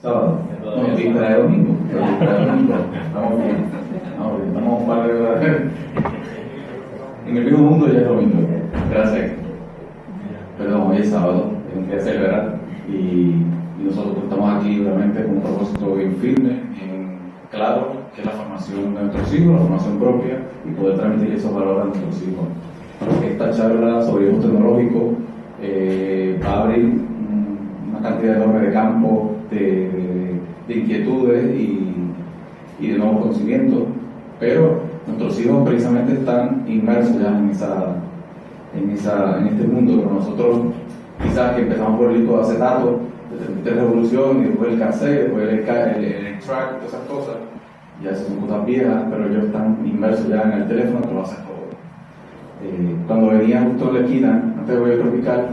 Sábado. No, víspera de domingo. Estamos bien. Estamos un par de horas. En el viejo mundo ya es domingo. Gracias. Perdón, hoy es sábado, es un día de celebrar. Y nosotros estamos aquí realmente con un propósito bien firme, en claro, que es la formación de nuestros hijos, la formación propia y poder transmitir esos valores a nuestros hijos. Esta charla sobre hijos tecnológicos va a abrir una cantidad enorme de campos de inquietudes y de nuevos conocimientos, pero nuestros hijos precisamente están inmersos ya en este mundo, pero nosotros quizás que empezamos por el disco de acetato, de 33 Revolución, y después el cassette, después el track, todas esas cosas, ya son cosas viejas, pero ellos están inmersos ya en el teléfono, que lo hacen todo. Cuando venía justo en la esquina, antes de Valle Tropical,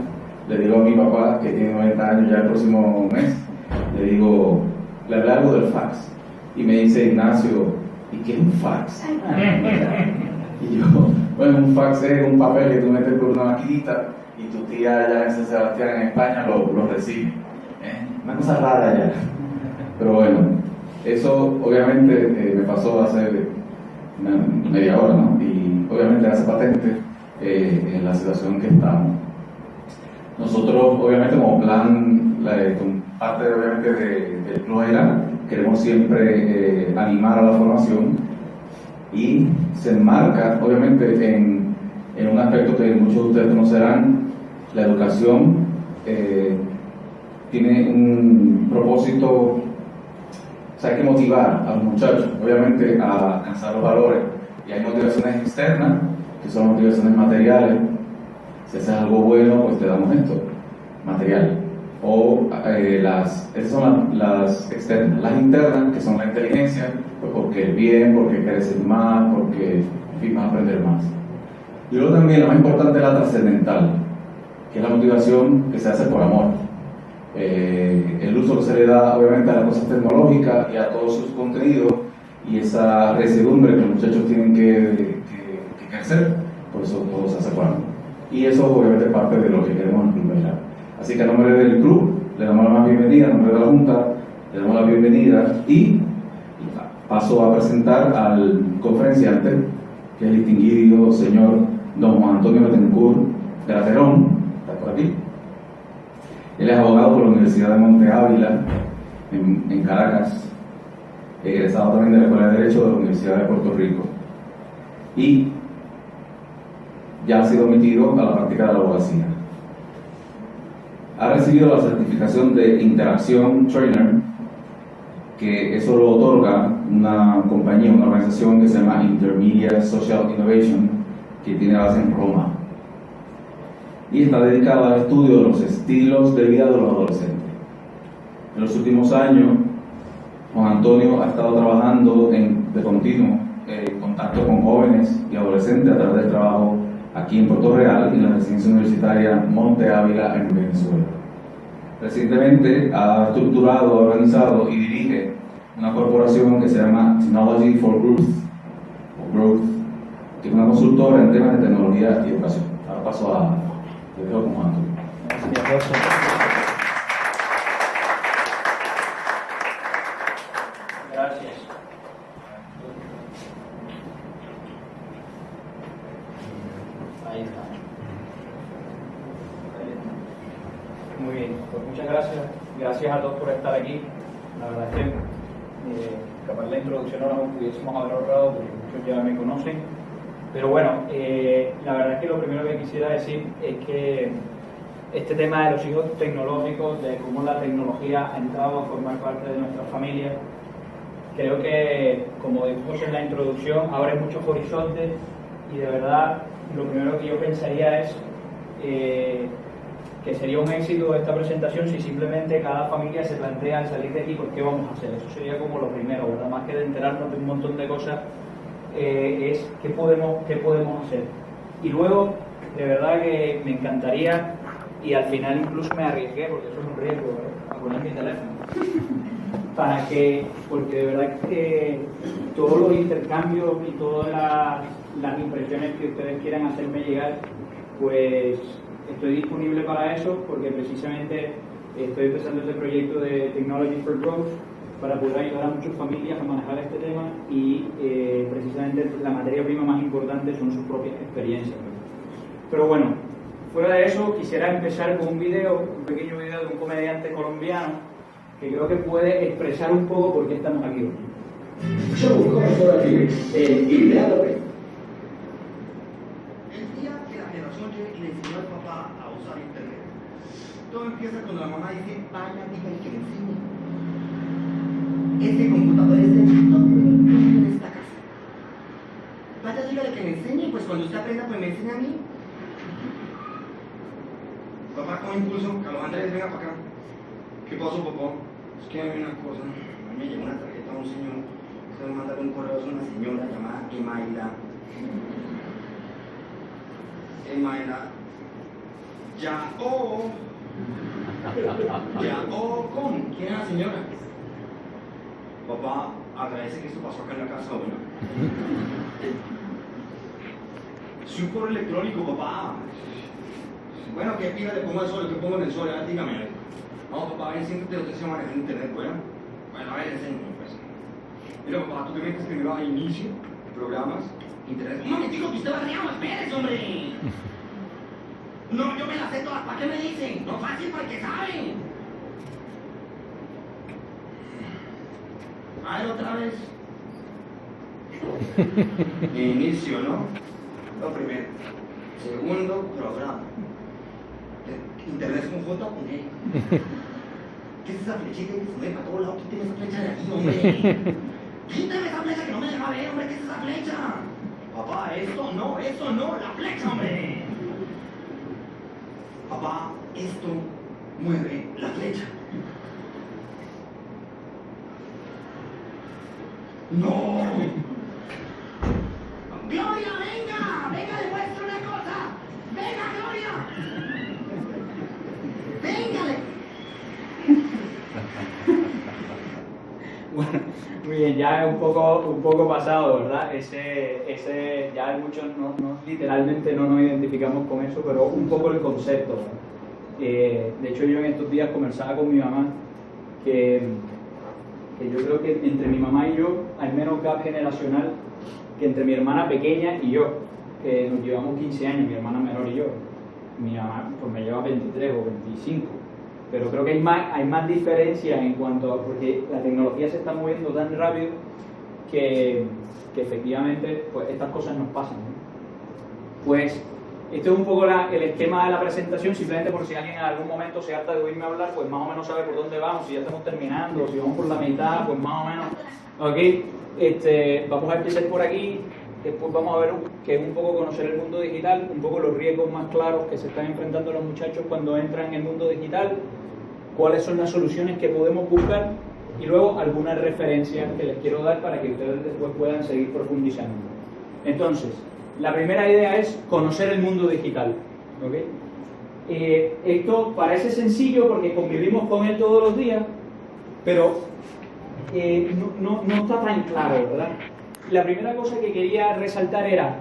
le digo a mi papá, que tiene 90 años ya el próximo mes, le hablé algo del fax, y me dice: Ignacio, ¿y qué es un fax? Y yo, bueno, un fax es un papel que tú metes por una maquinita y tu tía allá en San Sebastián, en España, lo recibe. Una cosa rara ya. Pero bueno, eso obviamente me pasó hace media hora, ¿no? Y obviamente hace patente en la situación que estamos. Nosotros, obviamente, como plan, con parte obviamente del Club Ailán, queremos siempre animar a la formación, y se enmarca obviamente en un aspecto que muchos de ustedes conocerán. La educación tiene un propósito, o sea, hay que motivar a los muchachos obviamente a alcanzar los valores, y hay motivaciones externas que son motivaciones materiales. Si haces algo bueno, pues te damos esto, material. O esas son las externas. Las internas, que son la inteligencia, pues porque el bien, porque creces más, porque en fin, vas a aprender más. Y luego también lo más importante es la trascendental, que es la motivación que se hace por amor. El uso que se le da obviamente a las cosas tecnológicas y a todos sus contenidos, y esa residumbre que los muchachos tienen que crecer, por eso todo se hace por amor. Y eso obviamente es parte de lo que queremos en el Club Ailán. Así que a nombre del club le damos la más bienvenida, a nombre de la Junta le damos la bienvenida, y paso a presentar al conferenciante, que es el distinguido señor don Juan Antonio Betancourt Graterón. Está por aquí. Él es abogado por la Universidad de Monte Ávila en Caracas, egresado también de la Escuela de Derecho de la Universidad de Puerto Rico, y ya ha sido admitido a la práctica de la abogacía. Ha recibido la certificación de Interacción Trainer, que eso lo otorga una compañía, una organización que se llama Intermedia Social Innovation, que tiene base en Roma, y está dedicada al estudio de los estilos de vida de los adolescentes. En los últimos años, Juan Antonio ha estado trabajando de continuo en contacto con jóvenes y adolescentes a través del trabajo aquí en Puerto Real y en la residencia universitaria Monte Ávila en Venezuela. Recientemente ha estructurado, organizado y dirige una corporación que se llama Technology for Growth, que es una consultora en temas de tecnología y educación. Ahora paso le dejo con Juan Antonio. Gracias. Ahí está. Muy bien, pues muchas gracias. Gracias a todos por estar aquí. La verdad es que capaz la introducción no la pudiésemos haber ahorrado porque muchos ya me conocen. Pero bueno, la verdad es que lo primero que quisiera decir es que este tema de los hijos tecnológicos, de cómo la tecnología ha entrado a formar parte de nuestra familia, creo que, como dijimos en la introducción, abre muchos horizontes, y de verdad lo primero que yo pensaría es que sería un éxito esta presentación si simplemente cada familia se plantea al salir de aquí, pues qué vamos a hacer. Eso sería como lo primero, ¿verdad? Más que de enterarnos de un montón de cosas, es qué podemos hacer. Y luego, de verdad que me encantaría, y al final incluso me arriesgué, porque eso es un riesgo, ¿verdad?, a poner mi teléfono, porque de verdad que todos los intercambios y todas las impresiones que ustedes quieran hacerme llegar, pues estoy disponible para eso, porque precisamente Estoy empezando este proyecto de Technology for Growth para poder ayudar a muchas familias a manejar este tema y precisamente la materia prima más importante son sus propias experiencias. Pero bueno, fuera de eso quisiera empezar con un pequeño video de un comediante colombiano que creo que puede expresar un poco por qué estamos aquí hoy. Yo busco mejor aquí, idealmente. El día que la generación le enseñó al papá a usar internet, todo empieza cuando la mamá dice, vaya, diga y que le enseñe. Este computador es de todo en esta casa. Vaya, dígale que me enseñe, pues cuando usted aprenda, pues me enseña a mí. Papá con impulso, Carlos Andrés, venga para acá. ¿Qué pasó, papá? Es que hay una cosa, a mí me llegó una tarjeta a un señor, se me mandaron un correo a una señora llamada Emaila. Emaila, ¿cómo? ¿Quién es la señora? Papá, agradece que esto pasó acá en la casa, bueno. Sí, un correo electrónico, papá. Bueno, ¿qué pila le pongo al sol? ¿Qué pongo en el sol? Ya, dígame. No, papá, ven, siéntate, no te enseño a manejar internet, bueno. Bueno, a ver, enséñame, pues. Mira, papá, tú te metes primero a inicio, programas, internet. Un momentico, que usted va a regar, espérese, hombre. No, yo me las sé todas, ¿para qué me dicen? No fácil, para el que saben. A ver, otra vez. Inicio, ¿no? Lo primero. Segundo, programa. Internet es con J o con E. ¿Qué es esa flechita que se mueve para todos lados? Quíteme esa flecha de aquí, hombre. Quíteme esa flecha que no me deja ver, hombre. ¿Qué es esa flecha? Papá, eso no, la flecha, hombre. Papá, esto mueve la flecha. ¡No! ¡Gloria, venga! ¡Venga, le muestro una cosa! ¡Venga, Gloria! ¡Véngale! Bueno, muy bien, ya es un poco pasado, ¿verdad? Ese ya muchos literalmente no nos identificamos con eso, pero un poco el concepto, ¿verdad? De hecho, yo en estos días conversaba con mi mamá que yo creo que entre mi mamá y yo hay menos gap generacional que entre mi hermana pequeña y yo, que nos llevamos 15 años, mi hermana menor y yo. Mi mamá pues me lleva 23 o 25, pero creo que hay más diferencia en cuanto a, porque la tecnología se está moviendo tan rápido que efectivamente pues estas cosas nos pasan, ¿no? Pues esto es un poco el esquema de la presentación, simplemente por si alguien en algún momento se harta de oírme hablar, pues más o menos sabe por dónde vamos, si ya estamos terminando, si vamos por la mitad, pues más o menos. Ok, vamos a empezar por aquí, después vamos a ver que es un poco conocer el mundo digital, un poco los riesgos más claros que se están enfrentando los muchachos cuando entran en el mundo digital, cuáles son las soluciones que podemos buscar y luego algunas referencias que les quiero dar para que ustedes después puedan seguir profundizando. Entonces, la primera idea es conocer el mundo digital. ¿Okay? Esto parece sencillo porque convivimos con él todos los días, pero no está tan claro, ¿verdad? La primera cosa que quería resaltar era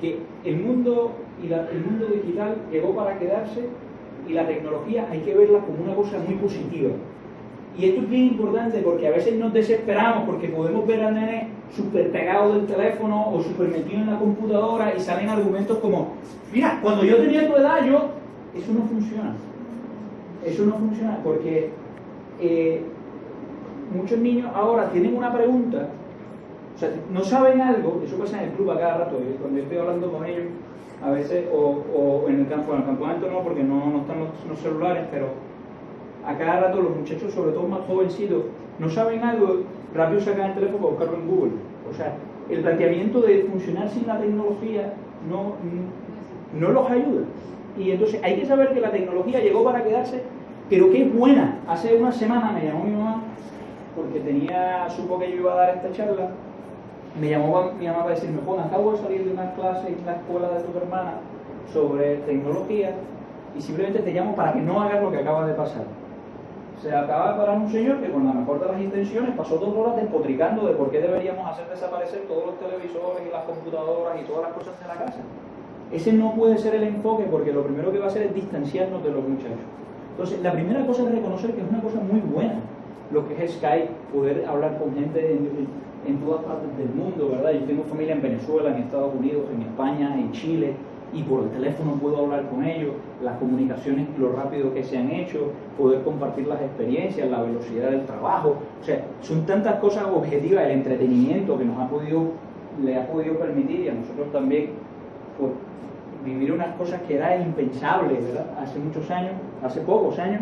que el mundo digital llegó para quedarse y la tecnología hay que verla como una cosa muy positiva. Y esto es bien importante porque a veces nos desesperamos porque podemos ver al nene súper pegado del teléfono o súper metido en la computadora y salen argumentos como, mira, cuando yo tenía tu edad, eso no funciona. Eso no funciona porque muchos niños ahora tienen una pregunta, o sea, no saben algo, eso pasa en el club a cada rato, cuando yo estoy hablando con ellos, a veces, o en el campamento no, porque no están los celulares, pero a cada rato los muchachos, sobre todo más jovencitos, no saben algo, rápido sacan el teléfono para buscarlo en Google. O sea, el planteamiento de funcionar sin la tecnología no los ayuda. Y entonces hay que saber que la tecnología llegó para quedarse, pero que es buena. Hace una semana me llamó mi mamá, porque supo que yo iba a dar esta charla, me llamó mi mamá para decirme, Juan, acabo de salir de una clase en la escuela de tu hermana sobre tecnología y simplemente te llamo para que no hagas lo que acaba de pasar. Se acaba de parar un señor que con la mejor de las intenciones pasó 2 horas despotricando de por qué deberíamos hacer desaparecer todos los televisores y las computadoras y todas las cosas de la casa. Ese no puede ser el enfoque porque lo primero que va a hacer es distanciarnos de los muchachos. Entonces, la primera cosa es reconocer que es una cosa muy buena lo que es Skype, poder hablar con gente en todas partes del mundo, ¿verdad? Yo tengo familia en Venezuela, en Estados Unidos, en España, en Chile, y por el teléfono puedo hablar con ellos, las comunicaciones, lo rápido que se han hecho, poder compartir las experiencias, la velocidad del trabajo, o sea, son tantas cosas objetivas, el entretenimiento que le ha podido permitir, y a nosotros también, pues, vivir unas cosas que era impensable, ¿verdad? Hace muchos años, hace pocos años,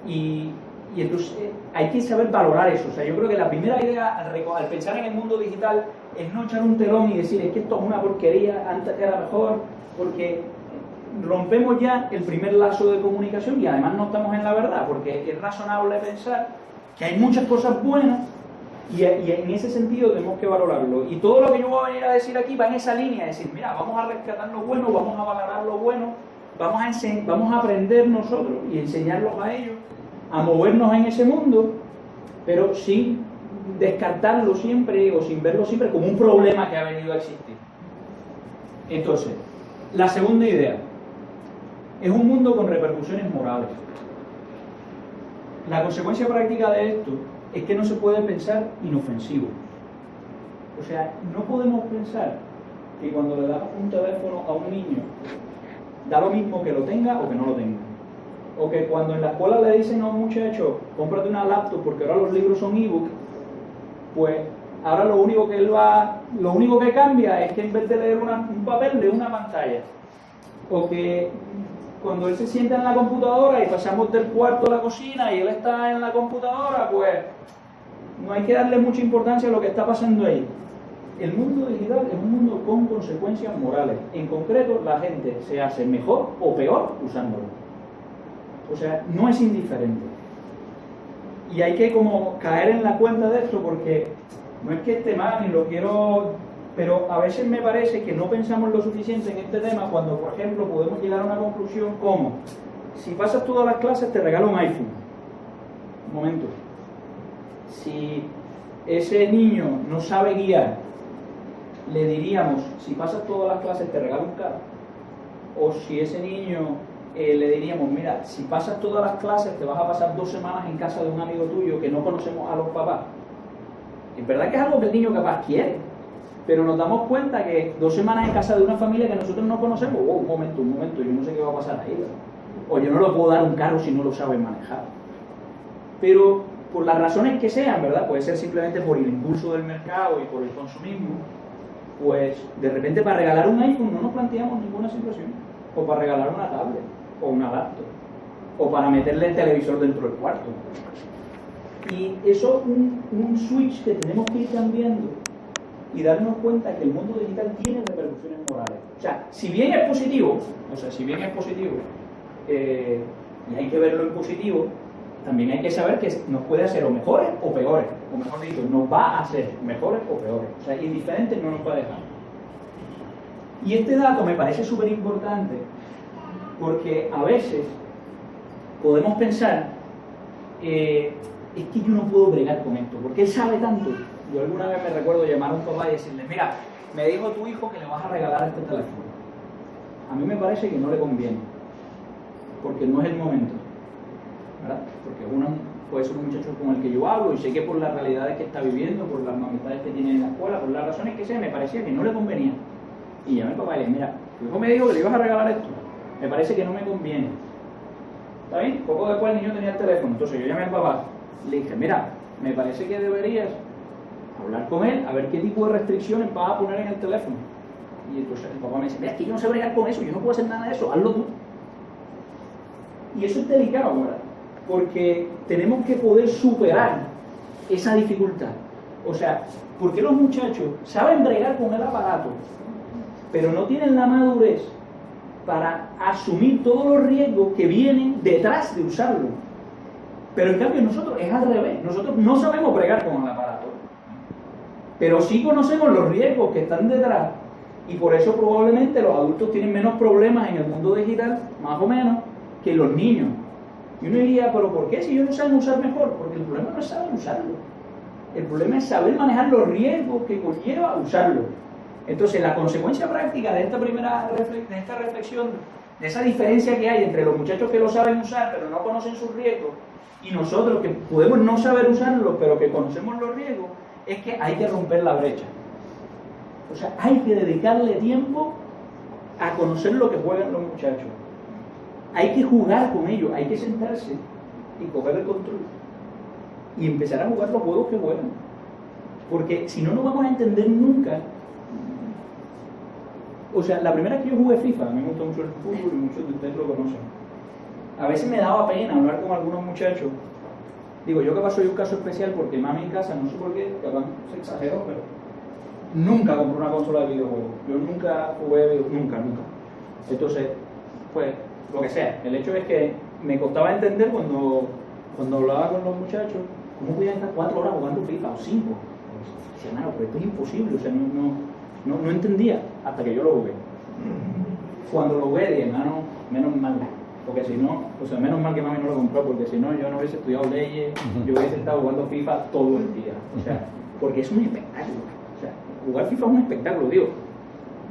y entonces hay que saber valorar eso. O sea, yo creo que la primera idea al pensar en el mundo digital es no echar un telón y decir es que esto es una porquería, antes era mejor, porque rompemos ya el primer lazo de comunicación y además no estamos en la verdad, porque es razonable pensar que hay muchas cosas buenas y en ese sentido tenemos que valorarlo. Y todo lo que yo voy a venir a decir aquí va en esa línea, es decir, mira, vamos a rescatar lo bueno, vamos a valorar lo bueno, vamos a aprender nosotros y enseñarlos a ellos a movernos en ese mundo, pero sin descartarlo siempre o sin verlo siempre como un problema que ha venido a existir. Entonces, la segunda idea es un mundo con repercusiones morales. La consecuencia práctica de esto es que no se puede pensar inofensivo. O sea, no podemos pensar que cuando le damos un teléfono a un niño da lo mismo que lo tenga o que no lo tenga. O que cuando en la escuela le dicen a un muchacho, cómprate una laptop porque ahora los libros son ebook, pues ahora lo único que cambia es que en vez de leer un papel, lee una pantalla. O que cuando él se sienta en la computadora y pasamos del cuarto a la cocina y él está en la computadora, pues no hay que darle mucha importancia a lo que está pasando ahí. El mundo digital es un mundo con consecuencias morales. En concreto, la gente se hace mejor o peor usándolo. O sea, no es indiferente. Y hay que como caer en la cuenta de esto porque no es que esté mal ni lo quiero, pero a veces me parece que no pensamos lo suficiente en este tema cuando, por ejemplo, podemos llegar a una conclusión como si pasas todas las clases te regalo un iPhone. Un momento. Si ese niño no sabe guiar, le diríamos, si pasas todas las clases te regalo un carro. O si ese niño le diríamos, mira, si pasas todas las clases te vas a pasar 2 semanas en casa de un amigo tuyo que no conocemos a los papás. Es verdad que es algo que el niño capaz quiere, pero nos damos cuenta que 2 semanas en casa de una familia que nosotros no conocemos, un momento, yo no sé qué va a pasar ahí, ¿verdad? O yo no le puedo dar un carro si no lo saben manejar. Pero por las razones que sean, ¿verdad? Puede ser simplemente por el impulso del mercado y por el consumismo, pues de repente para regalar un iPhone no nos planteamos ninguna situación, o para regalar una tablet, o una laptop, o para meterle el televisor dentro del cuarto. Y eso es un switch que tenemos que ir cambiando y darnos cuenta que el mundo digital tiene repercusiones morales. O sea, si bien es positivo, y hay que verlo en positivo, también hay que saber que nos puede hacer o mejores o peores, o mejor dicho, nos va a hacer mejores o peores. O sea, indiferentes no nos va a dejar. Y este dato me parece súper importante porque a veces podemos pensar es que yo no puedo bregar con esto, porque él sabe tanto. Yo alguna vez me recuerdo llamar a un papá y decirle, mira, me dijo tu hijo que le vas a regalar este teléfono. A mí me parece que no le conviene, porque no es el momento, ¿verdad? Porque uno puede ser un muchacho con el que yo hablo y sé que por las realidades que está viviendo, por las amistades que tiene en la escuela, por las razones que sea, me parecía que no le convenía. Y llamé al papá y le dije, mira, tu hijo me dijo que le ibas a regalar esto, me parece que no me conviene. ¿Está bien? Poco después el niño tenía el teléfono, entonces yo llamé al papá, le dije, mira, me parece que deberías hablar con él, a ver qué tipo de restricciones vas a poner en el teléfono. Y entonces el papá me dice, mira, es que yo no sé bregar con eso, yo no puedo hacer nada de eso, hazlo tú. Y eso es delicado, ¿verdad? Porque tenemos que poder superar esa dificultad. O sea, porque los muchachos saben bregar con el aparato, pero no tienen la madurez para asumir todos los riesgos que vienen detrás de usarlo. Pero en cambio nosotros es al revés, nosotros no sabemos bregar con el aparato, pero sí conocemos los riesgos que están detrás y por eso probablemente los adultos tienen menos problemas en el mundo digital, más o menos, que los niños. Y uno diría, pero ¿por qué? Si ellos no saben usar mejor, porque el problema no es saber usarlo, el problema es saber manejar los riesgos que conlleva usarlo. Entonces la consecuencia práctica de esta reflexión de esa diferencia que hay entre los muchachos que lo saben usar pero no conocen sus riesgos y nosotros que podemos no saber usarlo pero que conocemos los riesgos, es que hay que romper la brecha. O sea, hay que dedicarle tiempo a conocer lo que juegan los muchachos. Hay que jugar con ellos, hay que sentarse y coger el control y empezar a jugar los juegos que juegan. Porque si no, no vamos a entender nunca. O sea, la primera vez que yo jugué FIFA, a mí me gustó mucho el fútbol y muchos de ustedes lo conocen. A veces me daba pena hablar con algunos muchachos. Digo, yo capaz soy un caso especial porque mami en casa, no sé por qué, capaz se exageró, pero nunca compré una consola de videojuegos. Yo nunca jugué videojuegos, nunca. Entonces, pues, lo que sea. El hecho es que me costaba entender cuando hablaba con los muchachos, cómo podían estar 4 horas jugando FIFA o 5. Decía, hermano, pero esto es imposible, o sea, no entendía hasta que yo lo jugué. Cuando lo jugué, dije, hermano, menos mal, porque si no, o sea, menos mal que mami no lo compró, porque si no, yo no hubiese estudiado leyes, yo hubiese estado jugando FIFA todo el día, o sea, porque es un espectáculo, o sea, jugar FIFA es un espectáculo, digo,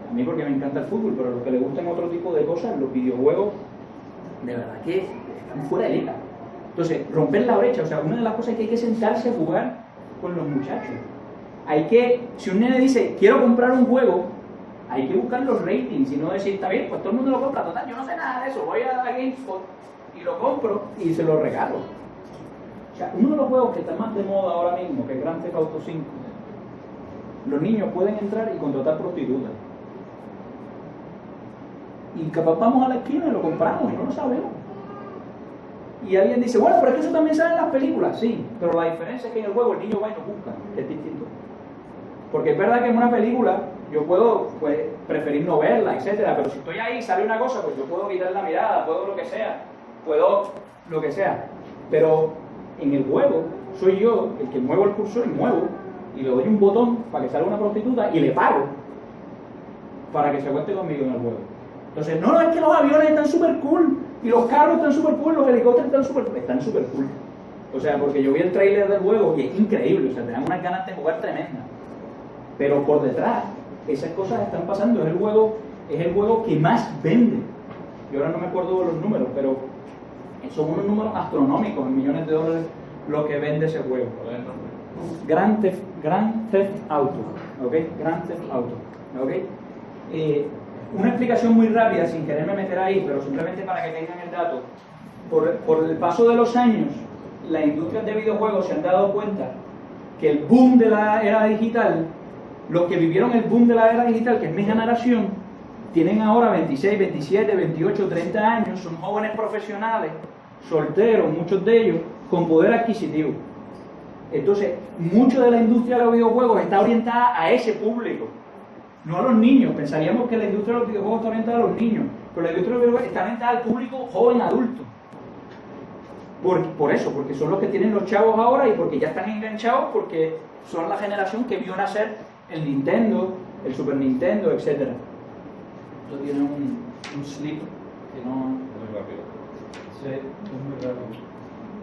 a mí porque me encanta el fútbol, pero a los que les gustan otro tipo de cosas, los videojuegos, de verdad que están fuera de liga. Entonces, romper la brecha, o sea, una de las cosas es que hay que sentarse a jugar con los muchachos. Hay que, si un nene dice, quiero comprar un juego, hay que buscar los ratings y no decir, está bien, pues todo el mundo lo compra, total, yo no sé nada de eso, voy a la GameSpot y lo compro y se lo regalo. O sea, uno de los juegos que está más de moda ahora mismo, que es Grand Theft Auto 5, los niños pueden entrar y contratar prostitutas. Y capaz vamos a la esquina y lo compramos y no lo sabemos. Y alguien dice, bueno, pero es que eso también sale en las películas. Sí, pero la diferencia es que en el juego el niño va y lo busca, que es distinto. Porque es verdad que en una película yo puedo preferir no verla, etcétera, pero si estoy ahí y sale una cosa, pues yo puedo quitar la mirada, puedo lo que sea, pero en el juego soy yo el que muevo el cursor y muevo y le doy un botón para que salga una prostituta y le pago para que se acueste conmigo en el juego. Entonces, no, es que los aviones están súper cool y los carros están súper cool, los helicópteros están súper cool. O sea, porque yo vi el trailer del juego y es increíble, o sea, te dan unas ganas de jugar tremendas. Pero por detrás, esas cosas están pasando, es el juego que más vende. Yo ahora no me acuerdo de los números, pero son unos números astronómicos, en millones de dólares, lo que vende ese juego. Grand Theft Auto, ¿ok? Grand Theft Auto, ¿ok? Una explicación muy rápida, sin quererme meter ahí, pero simplemente para que tengan el dato. Por el paso de los años, las industrias de videojuegos se han dado cuenta que el boom de la era digital, los que vivieron el boom de la era digital, que es mi generación, tienen ahora 26, 27, 28, 30 años, son jóvenes profesionales, solteros, muchos de ellos, con poder adquisitivo. Entonces, mucho de la industria de los videojuegos está orientada a ese público, no a los niños. Pensaríamos que la industria de los videojuegos está orientada a los niños, pero la industria de los videojuegos está orientada al público joven adulto. Por eso, porque son los que tienen los chavos ahora y porque ya están enganchados, porque son la generación que vio nacer el Nintendo, el Super Nintendo, etc. Esto tiene un slip que no... Muy rápido. Sí, es muy rápido.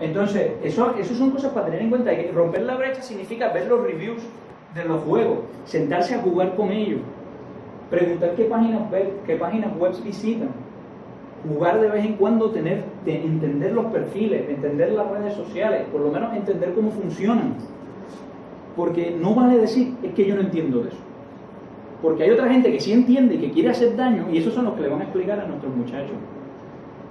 Entonces, eso son cosas para tener en cuenta. Que romper la brecha significa ver los reviews de los juegos, sentarse a jugar con ellos, preguntar qué páginas web visitan, jugar de vez en cuando, entender los perfiles, entender las redes sociales, por lo menos entender cómo funcionan. Porque no vale decir, es que yo no entiendo de eso. Porque hay otra gente que sí entiende y que quiere hacer daño, y esos son los que le van a explicar a nuestros muchachos.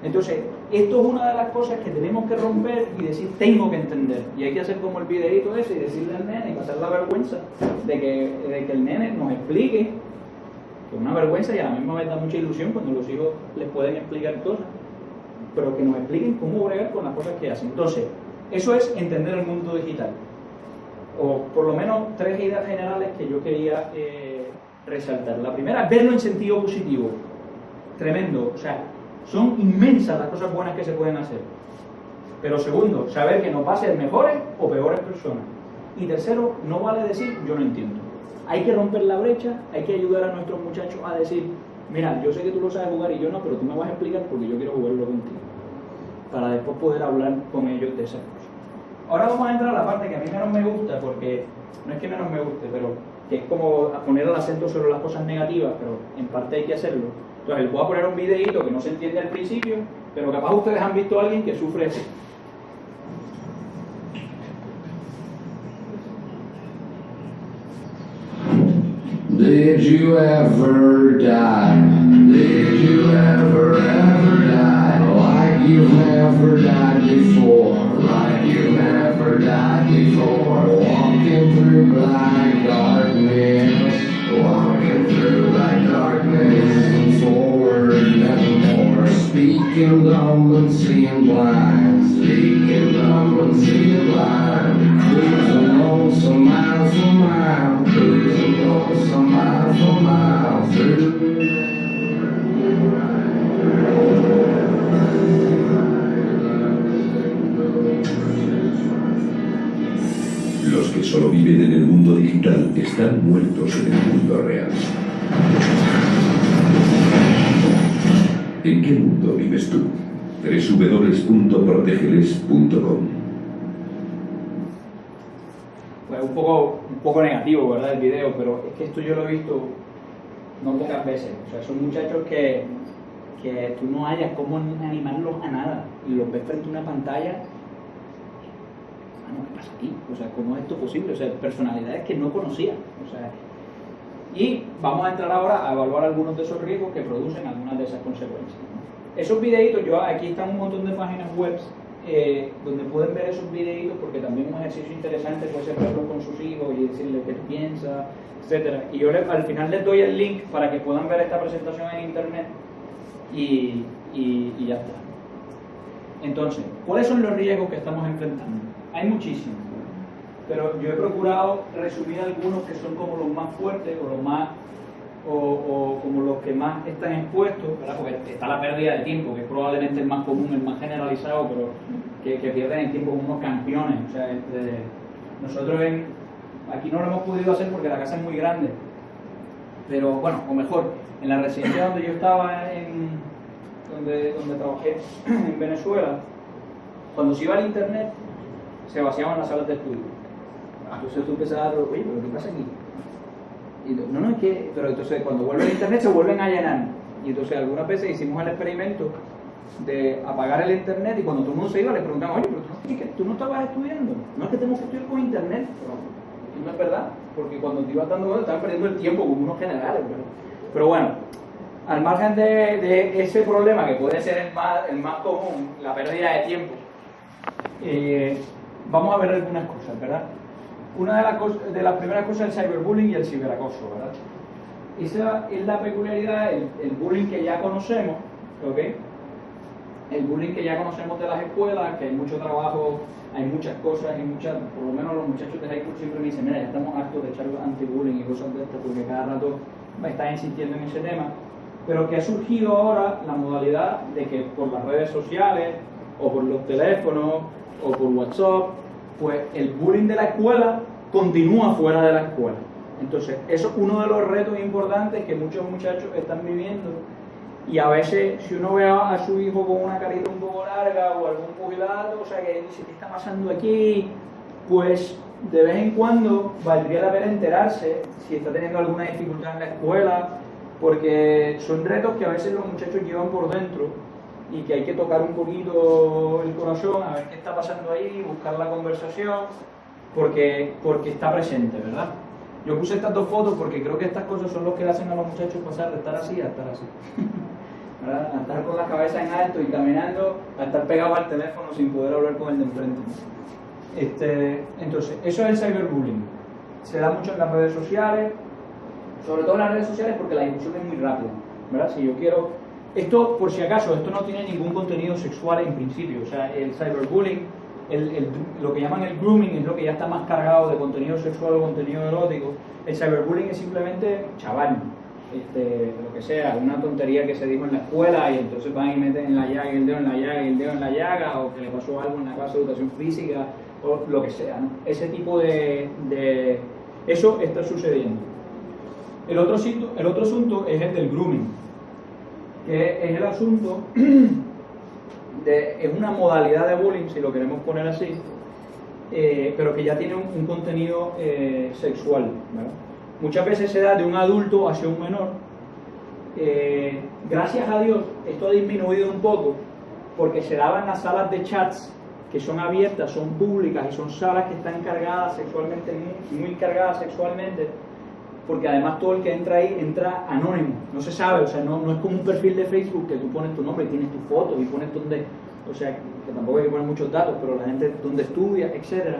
Entonces, esto es una de las cosas que tenemos que romper y decir, tengo que entender. Y hay que hacer como el videíto ese y decirle al nene y pasar la vergüenza de que el nene nos explique, que es una vergüenza y a la misma vez da mucha ilusión cuando los hijos les pueden explicar cosas, pero que nos expliquen cómo bregar con las cosas que hacen. Entonces, eso es entender el mundo digital. O por lo menos 3 ideas generales que yo quería resaltar. La primera, verlo en sentido positivo. Tremendo. O sea, son inmensas las cosas buenas que se pueden hacer. Pero segundo, saber que nos va a ser mejores o peores personas. Y tercero, no vale decir yo no entiendo. Hay que romper la brecha, hay que ayudar a nuestros muchachos a decir, mira, yo sé que tú lo sabes jugar y yo no, pero tú me vas a explicar porque yo quiero jugarlo contigo. Para después poder hablar con ellos de esas cosas. Ahora vamos a entrar a la parte que a mí menos me gusta, porque no es que menos me guste, pero que es como poner el acento sobre las cosas negativas, pero en parte hay que hacerlo. Entonces les voy a poner un videíto que no se entiende al principio, pero capaz ustedes han visto a alguien que sufre así. Did you ever die? Did you ever die? Like you've never died before. Like you've never died before. Walking through black darkness. Walking through black darkness. And forward nevermore. Speaking dumb and seeing blind. Speaking dumb and seeing blind. Cruising on some miles for miles. Cruising on some miles for miles. Through Los que solo viven en el mundo digital están muertos en el mundo real. ¿En qué mundo vives tú? www.protegeles.com. Pues un poco negativo, ¿verdad? El video, pero es que esto yo lo he visto no pocas veces. O sea, son muchachos que tú no hayas cómo animarlos a nada y los ves frente a una pantalla. ¿Qué pasa aquí? O sea, ¿cómo es esto posible? O sea, personalidades que no conocía. O sea, y vamos a entrar ahora a evaluar algunos de esos riesgos que producen algunas de esas consecuencias. Esos videitos, aquí están un montón de páginas web donde pueden ver esos videitos, porque también un ejercicio interesante puede ser verlos con sus hijos y decirles qué piensa, etcétera. Y yo al final les doy el link para que puedan ver esta presentación en internet y ya está. Entonces, ¿cuáles son los riesgos que estamos enfrentando? Hay muchísimos, pero yo he procurado resumir algunos que son como los más fuertes o los más o como los que más están expuestos, ¿verdad? Porque está la pérdida de tiempo, que es probablemente el más común, el más generalizado, pero que pierden el tiempo como unos campeones. O sea, nosotros aquí no lo hemos podido hacer porque la casa es muy grande, pero bueno, o mejor, en la residencia donde yo estaba, donde trabajé en Venezuela, cuando se iba al internet, se vaciaban las salas de estudio. Entonces tú empezabas a decir, oye, pero ¿qué pasa aquí? Y no, es que, pero entonces cuando vuelve el internet se vuelven a llenar. Y entonces algunas veces hicimos el experimento de apagar el internet y cuando todo el mundo se iba le preguntamos, oye, pero tú no estabas estudiando, no es que tenemos que estudiar con internet, pero no es verdad, porque cuando te ibas dando cuenta estaban perdiendo el tiempo como unos generales, pero bueno, al margen de ese problema que puede ser el más común, la pérdida de tiempo, vamos a ver algunas cosas, ¿verdad? Una de las primeras cosas es el cyberbullying y el ciberacoso, ¿verdad? Esa es la peculiaridad, el bullying que ya conocemos, ¿ok? El bullying que ya conocemos de las escuelas, que hay mucho trabajo, hay muchas cosas, por lo menos los muchachos de high school siempre me dicen, mira, ya estamos hartos de echar anti-bullying y cosas de estas, porque cada rato me están insistiendo en ese tema, pero que ha surgido ahora la modalidad de que por las redes sociales, o por los teléfonos, o por WhatsApp, pues el bullying de la escuela continúa fuera de la escuela. Entonces, eso es uno de los retos importantes que muchos muchachos están viviendo. Y a veces, si uno ve a su hijo con una carita un poco larga o algún jubilado, o sea, que dice, ¿qué está pasando aquí? Pues de vez en cuando valdría la pena enterarse si está teniendo alguna dificultad en la escuela, porque son retos que a veces los muchachos llevan por dentro y que hay que tocar un poquito el corazón, a ver qué está pasando ahí, buscar la conversación, porque está presente, ¿verdad? Yo puse estas dos fotos porque creo que estas cosas son lo que hacen a los muchachos pasar de estar así a estar así. ¿Verdad? A estar con la cabeza en alto y caminando, a estar pegado al teléfono sin poder hablar con el de enfrente. Entonces, eso es el cyberbullying. Se da mucho en las redes sociales, sobre todo en las redes sociales porque la difusión es muy rápida, ¿verdad? Si yo quiero... Esto, por si acaso, esto no tiene ningún contenido sexual en principio. O sea, el cyberbullying, lo que llaman el grooming, es lo que ya está más cargado de contenido sexual o contenido erótico. El cyberbullying es simplemente chaval, lo que sea, una tontería que se dijo en la escuela y entonces van y meten en la llaga, el dedo en la llaga y el dedo en la llaga, o que le pasó algo en la clase de educación física, o lo que sea, ¿no? Ese tipo de eso está sucediendo. El otro asunto es el del grooming, que es el asunto es una modalidad de bullying, si lo queremos poner así, pero que ya tiene un contenido sexual, ¿verdad? Muchas veces se da de un adulto hacia un menor, Gracias a Dios esto ha disminuido un poco porque se daban las salas de chats que son abiertas, son públicas y son salas que están cargadas sexualmente, muy cargadas sexualmente, porque además todo el que entra ahí entra anónimo, no se sabe, o sea, no es como un perfil de Facebook que tú pones tu nombre y tienes tus fotos y pones donde, o sea, que tampoco hay que poner muchos datos, pero la gente donde estudia, etc.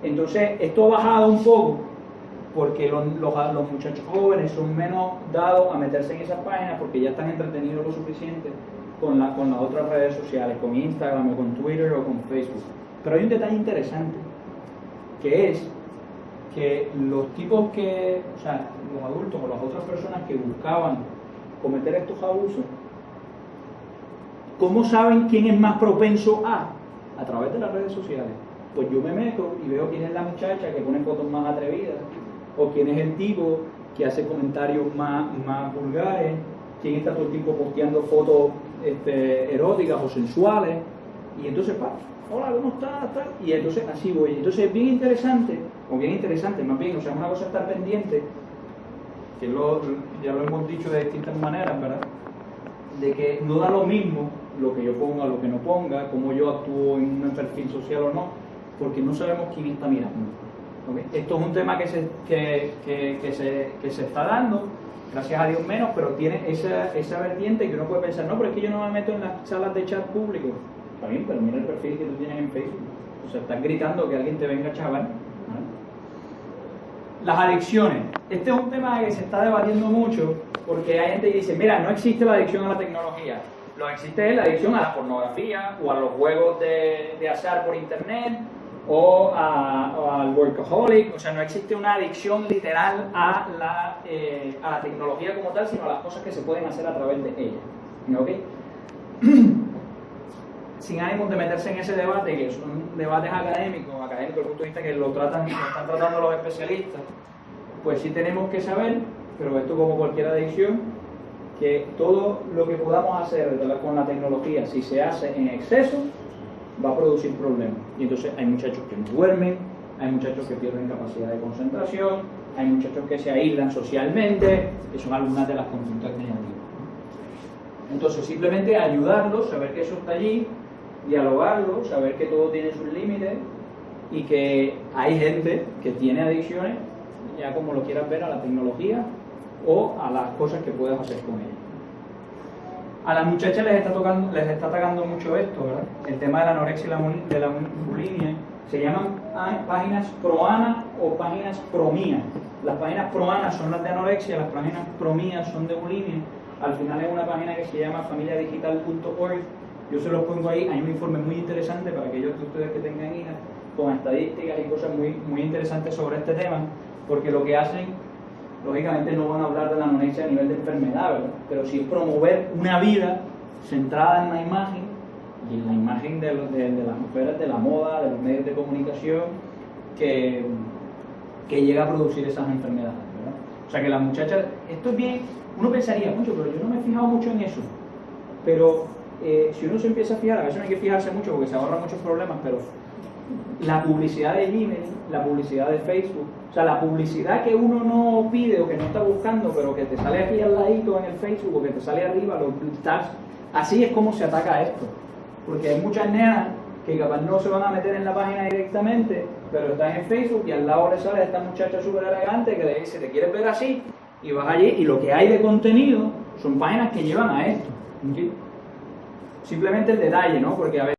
Entonces esto ha bajado un poco porque los muchachos jóvenes son menos dados a meterse en esas páginas porque ya están entretenidos lo suficiente con las otras redes sociales, con Instagram o con Twitter o con Facebook. Pero hay un detalle interesante, que es que los tipos que, o sea, los adultos o las otras personas que buscaban cometer estos abusos, ¿cómo saben quién es más propenso a través de las redes sociales? Pues yo me meto y veo quién es la muchacha que pone fotos más atrevidas, o quién es el tipo que hace comentarios más vulgares, quién está todo el tiempo posteando fotos eróticas o sensuales, y entonces, hola, ¿cómo estás? Y entonces así voy. Entonces es bien interesante, más bien, o sea, una cosa es estar pendiente, que ya lo hemos dicho de distintas maneras, ¿verdad? De que no da lo mismo lo que yo ponga, lo que no ponga, cómo yo actúo en un perfil social o no, porque no sabemos quién está mirando. ¿Okay? Esto es un tema que se está dando, gracias a Dios menos, pero tiene esa vertiente que uno puede pensar, no, pero es que yo no me meto en las salas de chat público. Está bien, pero mira el perfil que tú tienes en Facebook. O sea, estás gritando que alguien te venga a chaval. ¿Vale? Las adicciones. Este es un tema que se está debatiendo mucho porque hay gente que dice, mira, no existe la adicción a la tecnología. Lo que existe es la adicción a la pornografía o a los juegos de azar por internet o al workaholic. O sea, no existe una adicción literal a la tecnología como tal, sino a las cosas que se pueden hacer a través de ella. ¿Okay? Sin ánimo de meterse en ese debate, que son debates académicos desde el punto de vista que lo están tratando los especialistas, pues sí tenemos que saber, pero esto como cualquier adicción, que todo lo que podamos hacer con la tecnología, si se hace en exceso, va a producir problemas. Y entonces hay muchachos que no duermen, hay muchachos que pierden capacidad de concentración, hay muchachos que se aíslan socialmente, que son algunas de las conductas negativas. Entonces simplemente ayudarlos, saber que eso está allí, dialogarlo, saber que todo tiene sus límites y que hay gente que tiene adicciones, ya como lo quieras ver, a la tecnología o a las cosas que puedas hacer con ella. A las muchachas les está atacando mucho esto, ¿verdad? El tema de la anorexia y de la bulimia. Se llaman páginas pro-ana o páginas pro-mía. Las páginas pro-ana son las de anorexia, las páginas pro-mía son de bulimia. Al final es una página que se llama familiadigital.org. Yo se los pongo ahí, hay un informe muy interesante para aquellos de ustedes que tengan hijas, con estadísticas y cosas muy, muy interesantes sobre este tema, porque lo que hacen, lógicamente no van a hablar de la anorexia a nivel de enfermedad, ¿verdad? Pero sí promover una vida centrada en la imagen, y en la imagen de las mujeres, de la moda, de los medios de comunicación, que llega a producir esas enfermedades, ¿verdad? O sea que las muchachas, esto es bien, uno pensaría mucho, pero yo no me he fijado mucho en eso, pero si uno se empieza a fijar, a veces no hay que fijarse mucho porque se ahorran muchos problemas, pero la publicidad de Gmail, la publicidad de Facebook, o sea, la publicidad que uno no pide o que no está buscando, pero que te sale aquí al ladito en el Facebook o que te sale arriba, los tags, así es como se ataca esto. Porque hay muchas nenas que capaz no se van a meter en la página directamente, pero están en Facebook y al lado le sale esta muchacha súper elegante que le dice, ¿te quieres ver así? Y vas allí y lo que hay de contenido son páginas que llevan a esto. ¿Okay? Simplemente el detalle, ¿no? Porque a veces